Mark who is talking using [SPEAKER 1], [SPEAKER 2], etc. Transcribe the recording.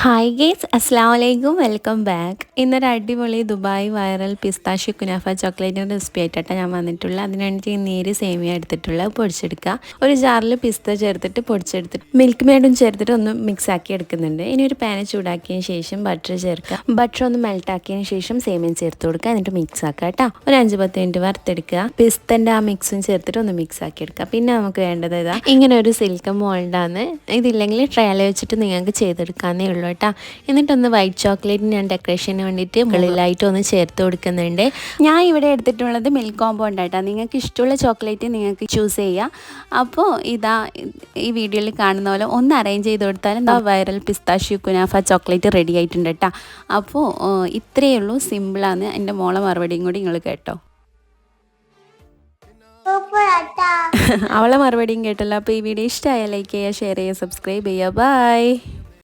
[SPEAKER 1] Hi guys, അസ്സാം വലൈക്കും, welcome back. ഇന്നൊരു അടിപൊളി ദുബായ് വൈറൽ പിസ്താഷ്യൂ കുനാഫ ചോക്ലേറ്റിൻ്റെ റെസിപ്പി ആയിട്ടാണ് ഞാൻ വന്നിട്ടുള്ളത്. അതിനായിട്ട് നേരി സേമിയ എടുത്തിട്ടുള്ളത് പൊടിച്ചെടുക്കുക. ഒരു ജാറിൽ പിസ്ത ചേർത്തിട്ട് പൊടിച്ചെടുത്തിട്ട് മിൽക്ക് മെയ്ഡും ചേർത്തിട്ട് ഒന്ന് മിക്സ് ആക്കി എടുക്കുന്നുണ്ട്. ഇനി ഒരു പാന് ചൂടാക്കിയതിന് ശേഷം ബട്ടർ ചേർക്കുക. ബട്ടർ ഒന്ന് മെൽറ്റ് ആക്കിയതിന് ശേഷം സേമിയ ചേർത്ത് കൊടുക്കുക. എന്നിട്ട് മിക്സ് ആക്കുക കേട്ടോ. ഒരു 5-10 മിനിറ്റ് വറുത്തെടുക്കുക. പിസ്തൻ്റെ ആ മിക്സും ചേർത്തിട്ട് ഒന്ന് മിക്സ് ആക്കി എടുക്കുക. പിന്നെ നമുക്ക് വേണ്ടത് ഇതാ ഇങ്ങനെ ഒരു സിൽക്ക് മോൾഡാണ്. ഇതില്ലെങ്കിൽ ട്രയൽ വെച്ചിട്ട് നിങ്ങൾക്ക് ചെയ്തെടുക്കാവുന്നേ ഉള്ളൂ കേട്ടോ. എന്നിട്ടൊന്ന് വൈറ്റ് ചോക്ലേറ്റ് ഞാൻ ഡെക്കറേഷന് വേണ്ടിയിട്ട് മുകളിലായിട്ട് ഒന്ന് ചേർത്ത് കൊടുക്കുന്നുണ്ട്. ഞാൻ ഇവിടെ എടുത്തിട്ടുള്ളത് മിൽക്ക് കോമ്പൗണ്ട് ആയിട്ടാണ്. നിങ്ങൾക്ക് ഇഷ്ടമുള്ള ചോക്ലേറ്റ് നിങ്ങൾക്ക് ചൂസ് ചെയ്യാം. അപ്പോൾ ഇതാ ഈ വീഡിയോയിൽ കാണുന്ന പോലെ ഒന്ന് അറേഞ്ച് ചെയ്ത് കൊടുത്താലും viral pistachio kunafa chocolate ready ആയിട്ടുണ്ട് കേട്ടോ. അപ്പോൾ ഇത്രയേ ഉള്ളൂ, സിമ്പിളാണ്. എൻ്റെ മോളെ മറുപടിയും കൂടി നിങ്ങൾ കേട്ടോ. അവളെ മറുപടിയും കേട്ടല്ലോ. അപ്പോൾ ഈ വീഡിയോ ഇഷ്ടമായാൽ ലൈക്ക് ചെയ്യുക, ഷെയർ ചെയ്യുക, സബ്സ്ക്രൈബ് ചെയ്യുക. ബൈ.